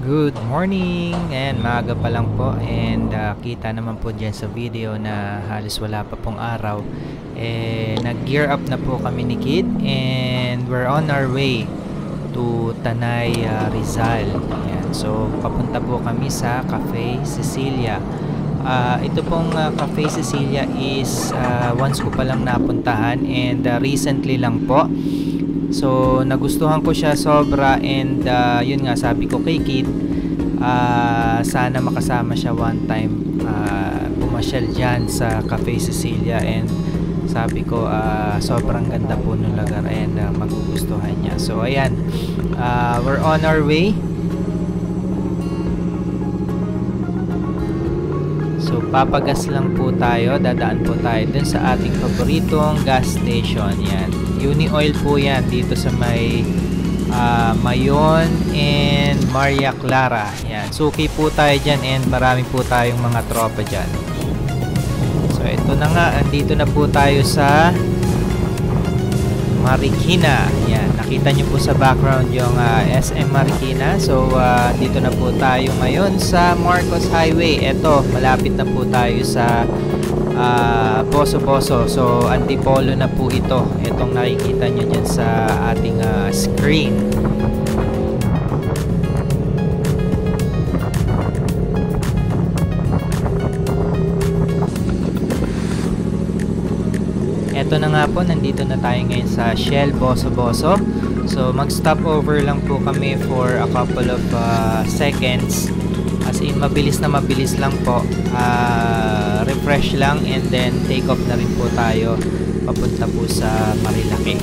Good morning and maaga pa lang po and kita naman po dyan sa video na halos wala pa pong araw nag-gear up na po kami ni Kid and we're on our way to Tanay, Rizal. Ayan. So papunta po kami sa Cafe Cecilia. Ito pong Cafe Cecilia is once ko pa lang napuntahan and recently lang po. So nagustuhan ko siya sobra and yun nga sabi ko kay Kid, sana makasama siya one time pumasyal dyan sa Cafe Cecilia and sabi ko sobrang ganda po ng lugar and magugustuhan niya. So ayan, we're on our way. So papagas lang po tayo, dadaan po tayo dun sa ating paboritong gas station. Yan, Uni Oil po yan dito sa may Mayon and Maria Clara. Yan, suki po tayo dyan and marami po tayong mga tropa dyan. So ito na nga, andito na po tayo sa Marikina. Yan, nakita nyo po sa background yung SM Marikina. So dito na po tayo ngayon sa Marcos Highway. Ito, malapit na po tayo sa Boso-Boso. So antipolo na po ito. Itong nakikita nyo dyan sa ating screen. Ito na nga po, nandito na tayo ngayon sa Shell Boso-Boso. So mag-stop over lang po kami for a couple of seconds. As in mabilis lang po. Refresh lang and then take off na rin po tayo papunta po sa Marilaki.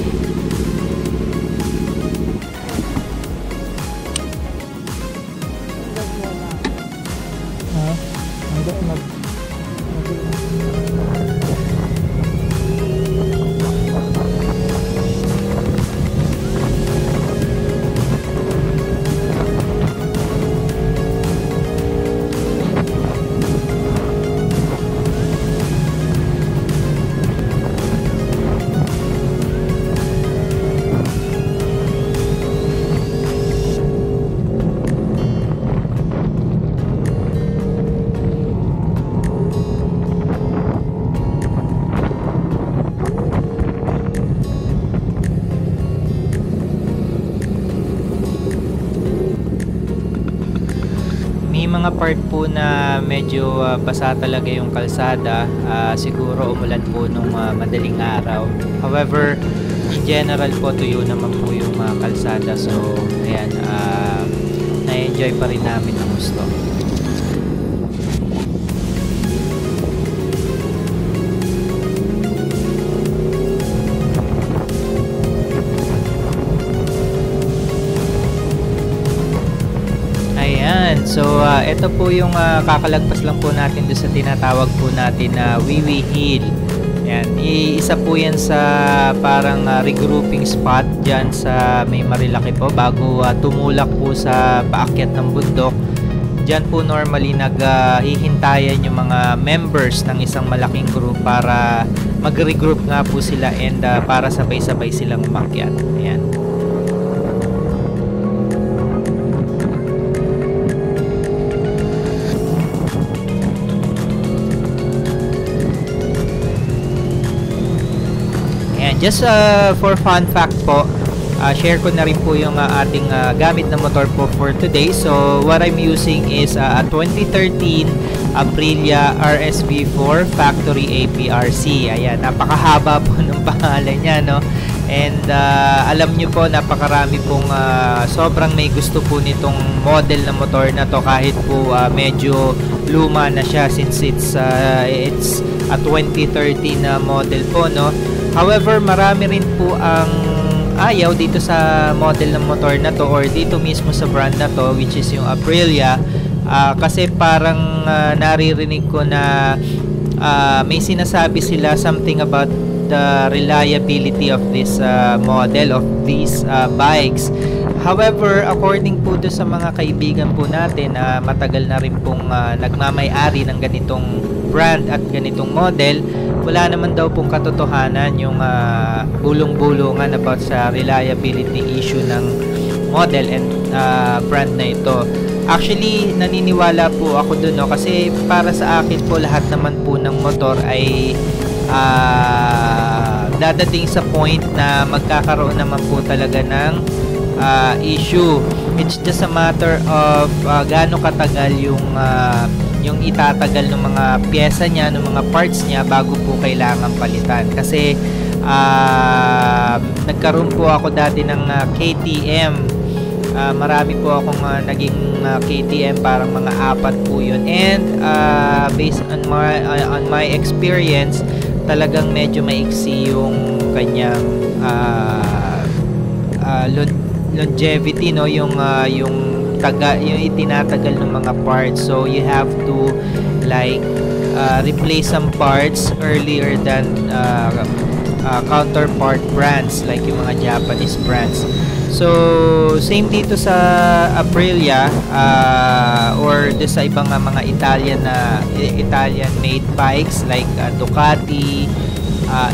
Mga part po na medyo basa talaga yung kalsada, siguro umulan po nung madaling araw. However, in general po tuyo naman po yung kalsada. So ayan, na-enjoy pa rin namin ng gusto. So ito po yung kakalagpas lang po natin doon sa tinatawag po natin na Wiwi Hill. Yan, isa po yan sa parang regrouping spot dyan sa may Marilaki po bago tumulak po sa paakyat ng bundok. Dyan po normally naghihintayan yung mga members ng isang malaking group para mag-regroup nga po sila and para sabay-sabay silang umakyat. Ayan. Just for fun fact po, share ko na rin po yung ating gamit na motor po for today. So what I'm using is a 2013 Aprilia RSV4 Factory APRC. Ayan, napakahaba po ng pangalan niya, no? And alam nyo po, napakarami pong sobrang may gusto po nitong model na motor na to kahit po medyo luma na siya since it's a 2013 model po, no? However, marami rin po ang ayaw dito sa model ng motor na to or dito mismo sa brand na to, which is yung Aprilia, kasi parang naririnig ko na may sinasabi sila something about the reliability of this model of these bikes. However, according po sa mga kaibigan po natin na matagal na rin pong nagmamay-ari ng ganitong brand at ganitong model, wala naman daw pong katotohanan yung bulong-bulungan about sa reliability issue ng model and brand na ito. Actually, naniniwala po ako dun, no? Kasi para sa akin po, lahat naman po ng motor ay dadating sa point na magkakaroon naman po talaga ng issue. It's just a matter of gaano katagal yung itatagal ng mga pyesa niya, ng mga parts niya bago po kailangan palitan. Kasi nagkaroon po ako dati ng KTM. Marami po akong naging KTM, parang mga 4 po yun. And based on my experience, talagang medyo maiksi yung kanyang longevity, no, yung itinatagal ng mga parts. So you have to like replace some parts earlier than counterpart brands like yung mga Japanese brands. So same dito sa Aprilia or sa ibang mga Italian made bikes like Ducati,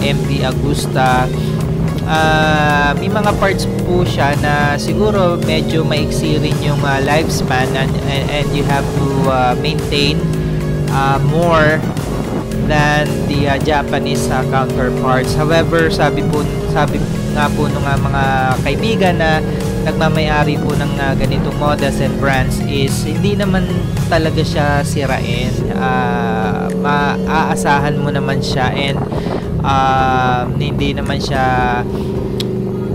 MV Agusta. May mga parts po siya na siguro medyo maiksi rin yung lifespan, and you have to maintain more than the Japanese counterparts. However, sabi nga po ng mga kaibigan na nagmamayari po ng ganitong models and brands is hindi naman talaga siya sirain. Maaasahan mo naman siya, and hindi naman siya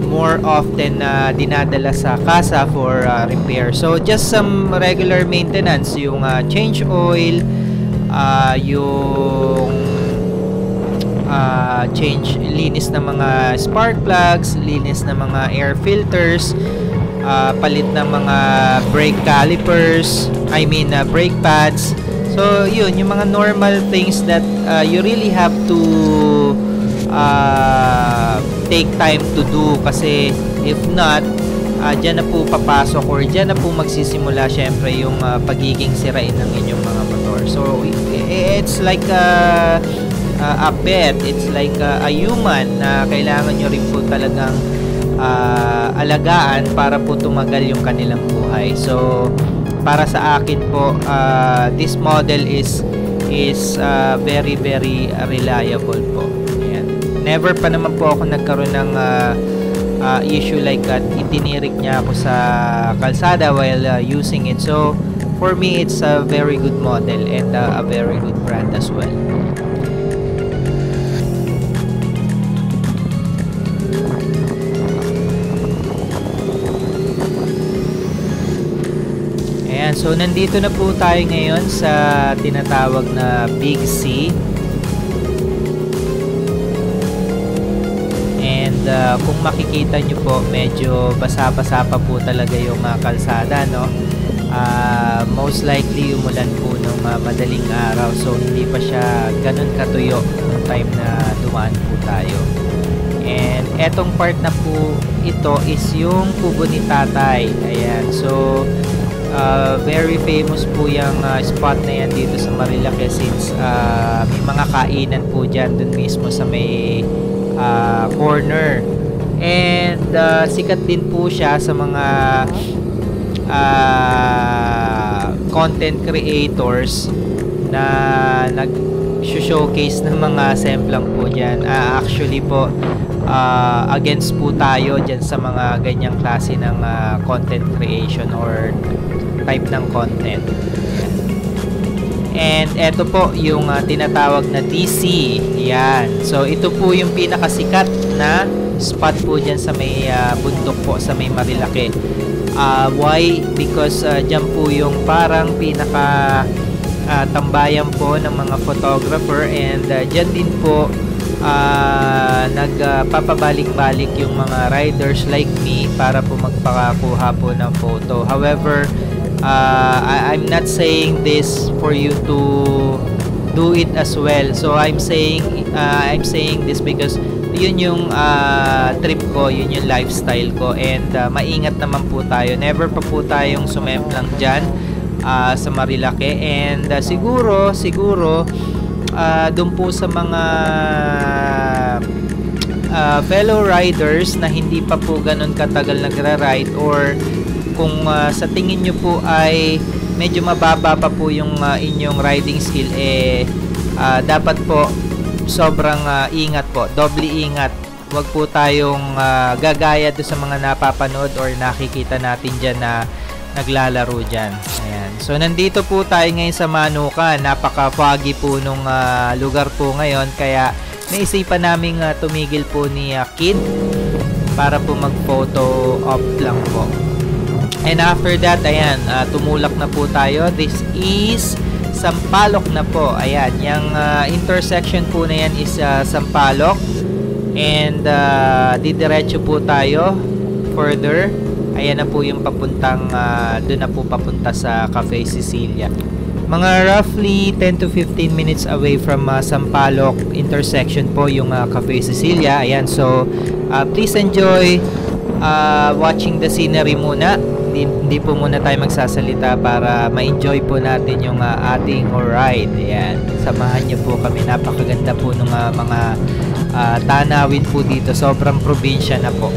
more often dinadala sa kasa for repair. So just some regular maintenance, yung change oil, yung linis ng mga spark plugs, linis ng mga air filters, palit ng mga brake calipers, brake pads. So yun, yung mga normal things that you really have to take time to do, kasi if not, dyan na po papasok or dyan na po magsisimula syempre yung pagiging sirain ng inyong mga motor. So it's like a pet, it's like a human na kailangan nyo rin po talagang alagaan para po tumagal yung kanilang buhay. So para sa akin po, this model is very very reliable po. Ayan. Never pa naman po ako nagkaroon ng issue like that. Itinirik niya ako sa kalsada while using it. So for me, it's a very good model and a very good brand as well. Ayan, so nandito na po tayo ngayon sa tinatawag na Big C. And kung makikita nyo po, medyo basa-basa pa po talaga yung kalsada, no? Most likely umulan po nung madaling araw, so hindi pa siya ganun katuyo nung time na dumaan po tayo. And etong part na po ito is yung kubo ni tatay. Ayan, so very famous po yung spot na yan dito sa Marilake, since may mga kainan po dyan dun mismo sa may corner. And sikat din po siya sa mga content creators na nag-showcase ng mga semplang po dyan. Actually po, against po tayo dyan sa mga ganyang klase ng content creation or type ng content. And eto po yung tinatawag na DC. Yan. So ito po yung pinakasikat na spot po dyan sa may bundok po sa may Marilake. Why? Because dyan po yung parang pinaka tambayan po ng mga photographer, and dyan din po nagpapabalik-balik yung mga riders like me para po magpakakuha po ng photo. However, I'm not saying this for you to do it as well. So I'm saying this because yun yung trip ko, yun yung lifestyle ko, and maingat naman po tayo. Never pa po tayong sumemplang dyan sa Marilake, and siguro doon po sa mga fellow riders na hindi pa po ganun katagal nagra-ride, or kung sa tingin nyo po ay medyo mababa pa po yung inyong riding skill, dapat po sobrang ingat po, doble ingat. Huwag po tayong gagaya do sa mga napapanood or nakikita natin dyan na naglalaro dyan. Ayan. So nandito po tayo ngayon sa Manuka. Napaka-foggy po nung lugar po ngayon, kaya naisipan namin tumigil po ni Kid para po mag-photo op lang po. And after that, ayan, tumulak na po tayo. This is Sampaloc na po. Ayan, yung intersection po na yan is Sampaloc. And didiretso po tayo further. Ayan na po yung papuntang, doon na po papunta sa Cafe Cecilia. Mga roughly 10 to 15 minutes away from Sampaloc intersection po yung Cafe Cecilia. Ayan, so please enjoy watching the scenery muna. Hindi po muna tayo magsasalita para ma-enjoy po natin yung ating ride. Ayan, samahan niyo po kami. Napakaganda po ng mga tanawin po dito. Sobrang probinsya na po.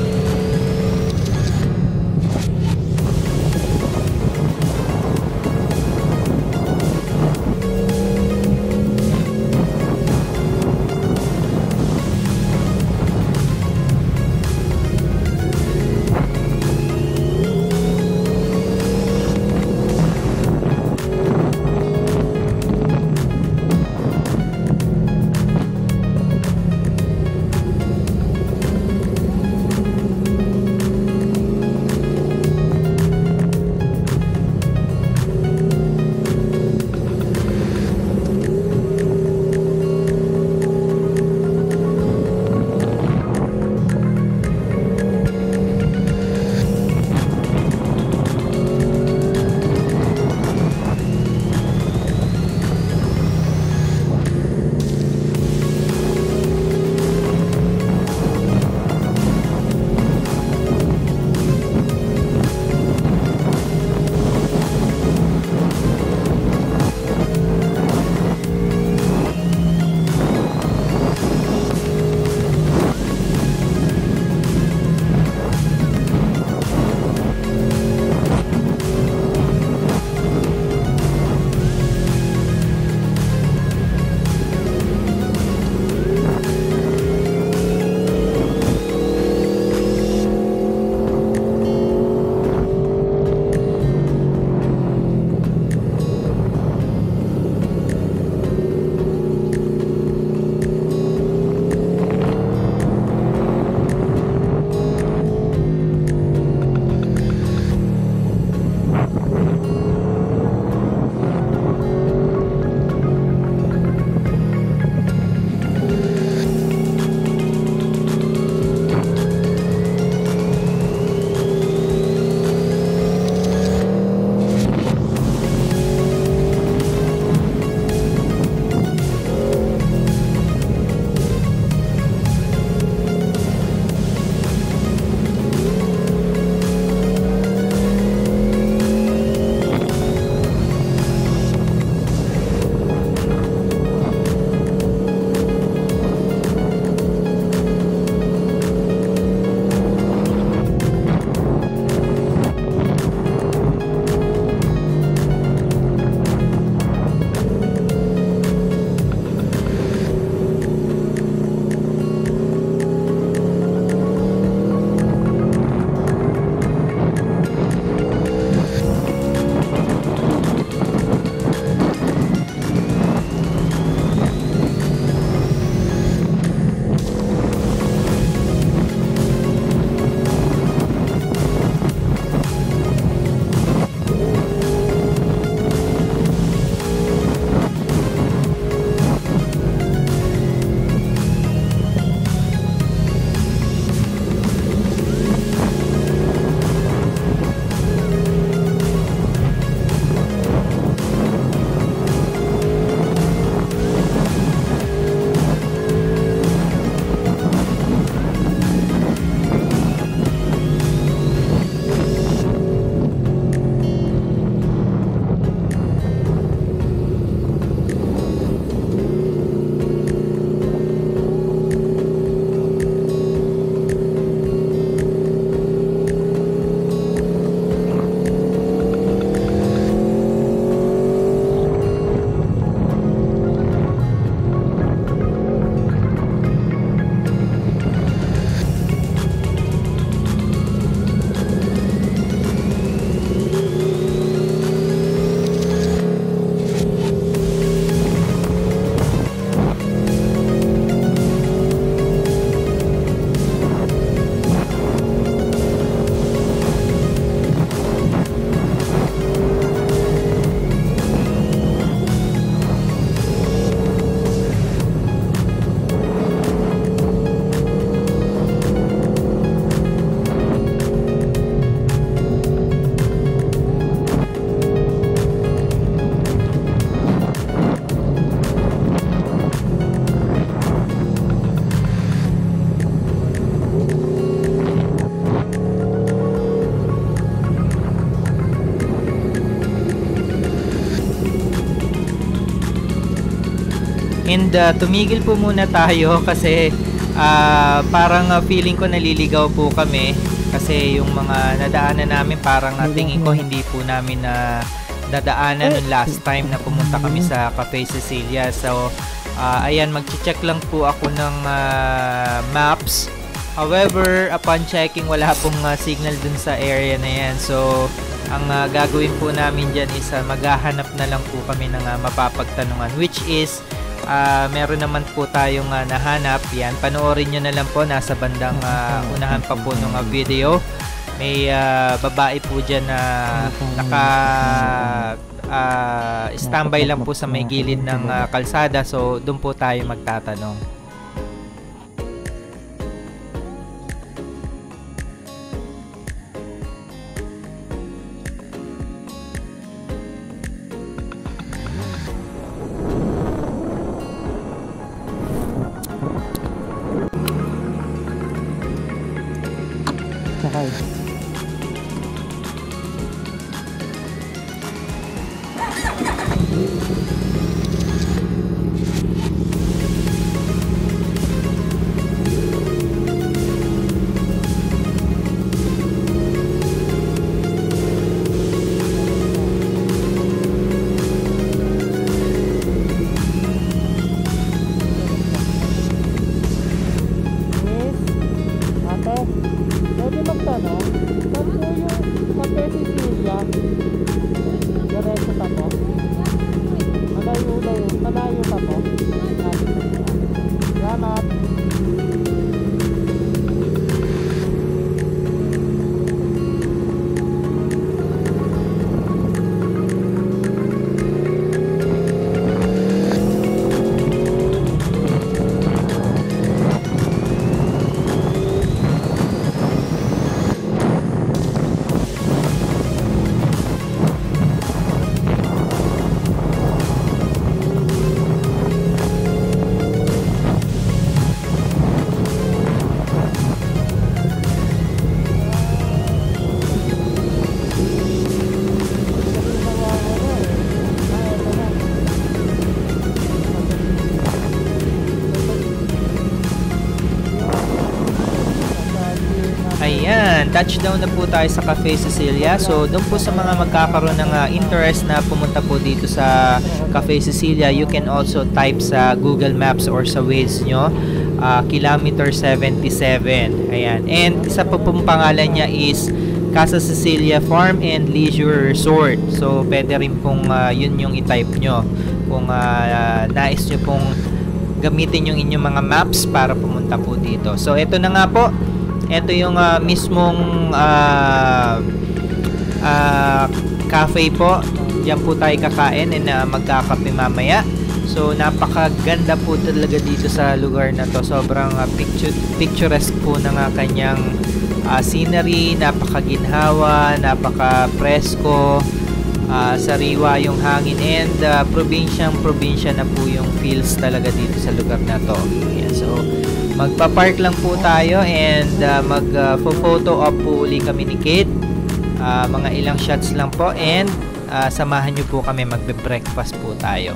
And tumigil po muna tayo kasi parang feeling ko naliligaw po kami kasi yung mga nadaanan namin parang tingin ko hindi po namin na dadaanan nung last time na pumunta kami sa Cafe Cecilia. So ayan, mag-check lang po ako ng maps. However, upon checking, wala pong signal dun sa area na yan. So ang gagawin po namin dyan is maghahanap na lang po kami ng mapapagtanungan, which is meron naman po tayong nahanap. Yan, panoorin nyo na lang po, nasa bandang unahan pa po ng video. May babae po dyan na naka standby lang po sa may gilid ng kalsada. So doon po tayo magtatanong. Sakay. Pwede magtanong, saan po yung Cafe Cecilia? Diretso pa po? Malayo pa po? Salamat! Ayan, touchdown na po tayo sa Cafe Cecilia. So, doon po sa mga magkakaroon ng interest na pumunta po dito sa Cafe Cecilia, you can also type sa Google Maps or sa Waze nyo, kilometer 77. Ayan. And isa po pong pangalan niya is Casa Cecilia Farm and Leisure Resort. So, pwede rin pong yun yung i-type nyo kung nais nyo pong gamitin yung inyong mga maps para pumunta po dito. So, ito na nga po. Ito yung mismong cafe po. Diyan po tayo kakain and magkakape mamaya. So napakaganda po talaga dito sa lugar na to. Sobrang picturesque po ng kanyang scenery. Napakaginhawa, napaka-presko, sariwa yung hangin, and probinsya na po yung feels talaga dito sa lugar na to. Ayan, so magpa-park lang po tayo and mag-photo op po uli kami ni Kate. Mga ilang shots lang po, and samahan nyo po kami, magbe-breakfast po tayo.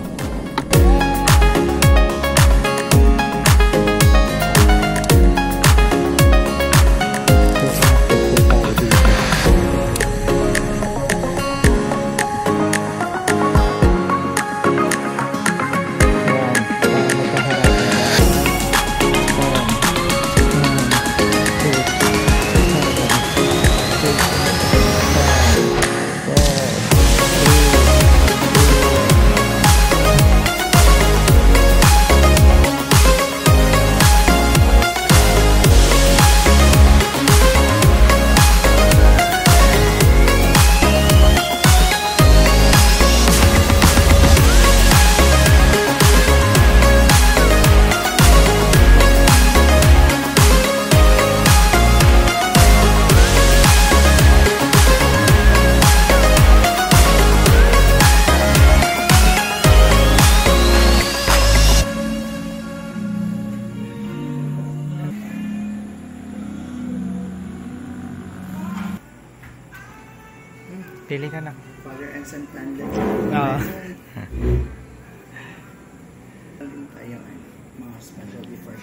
Pili ka na. Father and Son Plan. Oo. Tayo.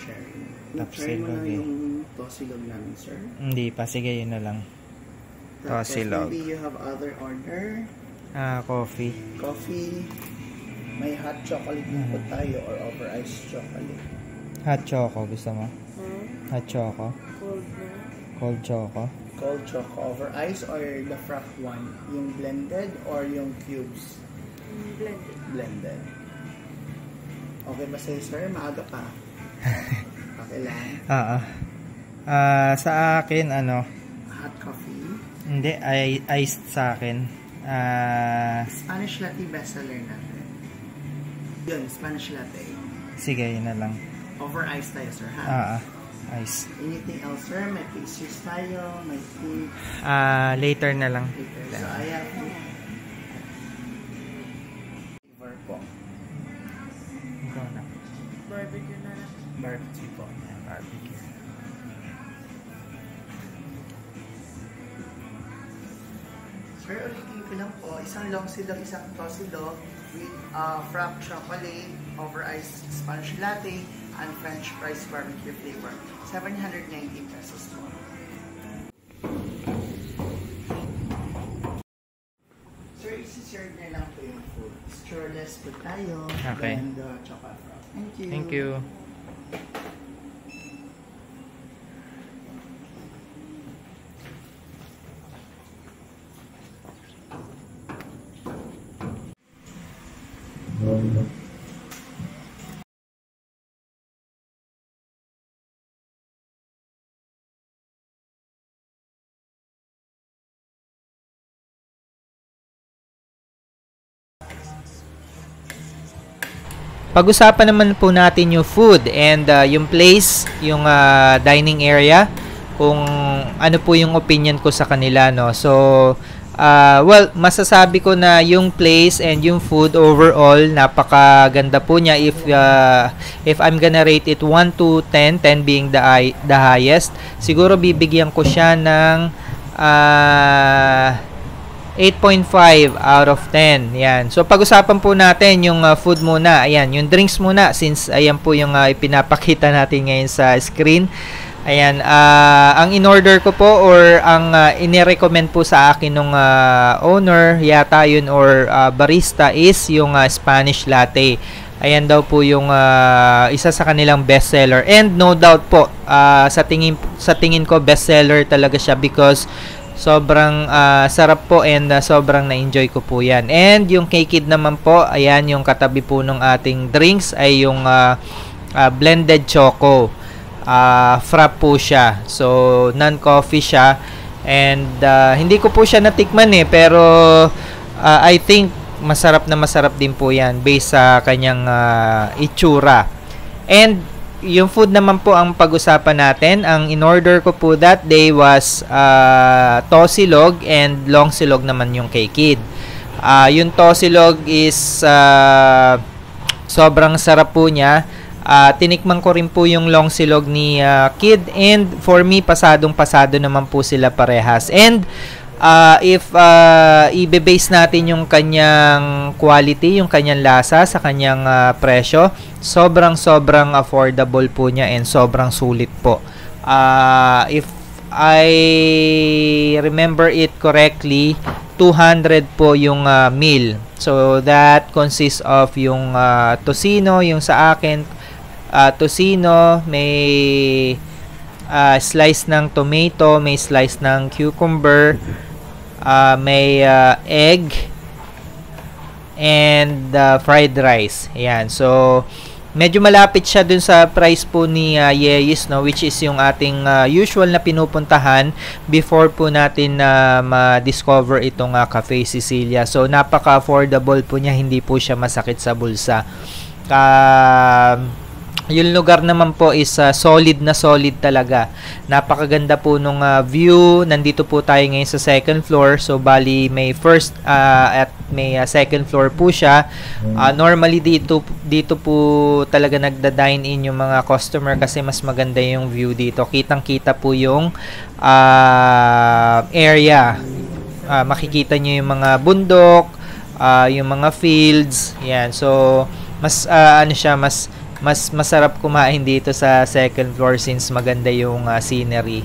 cherry. Tapsilog Try mo na eh. yung tosilog namin, sir. Hindi pa. Sige, yun na lang. Tapos Tosilog. maybe you have other order. Coffee. Coffee. May hot chocolate na po tayo or over ice chocolate. Hot choco. Gusto mo? Hot choco? Cold na. Cold choco? Cold choco over ice or the frapp one? Yung blended or yung cubes? Blended. Blended. Okay ba sa'yo, sir? Maaga pa. Okay lang. Sa akin, ano? Hot coffee. Hindi, iced sa akin. Spanish latte bestseller natin. Yun, Spanish latte. Sige, yun na lang. Over ice tayo, sir, ha? Ice. Anything else, sir? May pastries tayo, may food. Later na lang. Later. So, I have flavor po. Ikaw na. Barbecue na lang. Barbecue po. Barbecue. Sir, ulitin ko lang po. Isang long silog, isang tosilog with frappe chocolate, over ice sponge latte, and French fries barbecue flavor. 790 pesos po. Sir, isi-serve na lang po yung food. Stirless po tayo. Okay. And chocolate frappe. Thank you. Thank you. Pag-usapan naman po natin yung food and yung place, yung dining area, kung ano po yung opinion ko sa kanila, no. So, well, masasabi ko na yung place and yung food overall, napakaganda po niya. If I'm gonna rate it 1 to 10, 10 being the highest, siguro bibigyan ko siya ng 8.5 out of 10. Yan. So, pag-usapan po natin yung food muna. Ayan, yung drinks muna since ayan po yung ipinapakita natin ngayon sa screen. Ayan, ang in-order ko po or ang inirecommend po sa akin ng owner, yata yun, or barista is yung Spanish latte. Ayan daw po yung isa sa kanilang bestseller. And no doubt po, sa tingin ko bestseller talaga siya because sobrang sarap po and sobrang na-enjoy ko po yan. And yung K-Kid naman po, ayan yung katabi po ng ating drinks ay yung blended choco. Frapp po siya. So, non-coffee siya. And hindi ko po siya natikman pero I think masarap din po yan based sa kanyang itsura. And yung food naman po ang pag-usapan natin. Ang in-order ko po that day was tosilog and long silog naman yung K-Kid. Yung tosilog is sobrang sarap po niya. Tinikman ko rin po yung long silog ni Kid and for me pasadong-pasado naman po sila parehas. And if ibe-base natin yung kanyang quality, yung kanyang lasa sa kanyang presyo, sobrang affordable po niya and sobrang sulit po. If I remember it correctly, 200 po yung meal. So that consists of yung tocino, yung sa akin tocino, may slice ng tomato, may slice ng cucumber, may egg, and fried rice. Ayan. So, medyo malapit siya dun sa price po ni Yeyis, no, which is yung ating usual na pinupuntahan before po natin ma-discover itong Cafe Sicilia. So, napaka-affordable po niya, hindi po siya masakit sa bulsa. Yung lugar naman po is solid talaga. Napakaganda po nung view. Nandito po tayo ngayon sa second floor. So bali may first at may second floor po siya. Normally dito po talaga nagda-dine in yung mga customer kasi mas maganda yung view dito. Kitang-kita po yung area. Makikita nyo yung mga bundok, yung mga fields. Yan. So mas mas masarap kumain dito sa second floor since maganda yung scenery.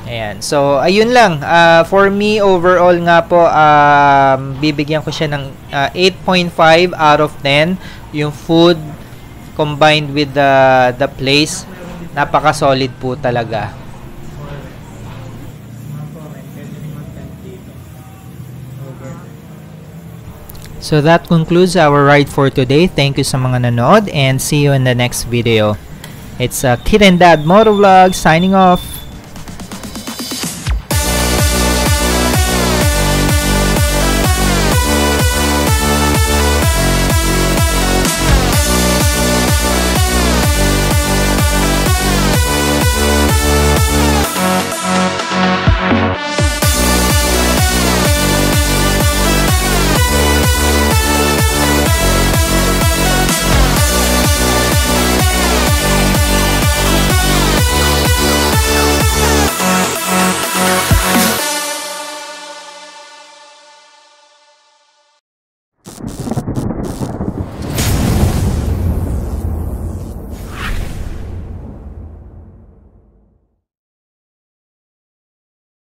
Ayan. So, ayun lang. For me, overall nga po, bibigyan ko siya ng 8.5 out of 10. Yung food combined with the place, napaka-solid po talaga. So that concludes our ride for today. Thank you sa mga nanood and see you in the next video. It's Kid and Dad Motovlog signing off.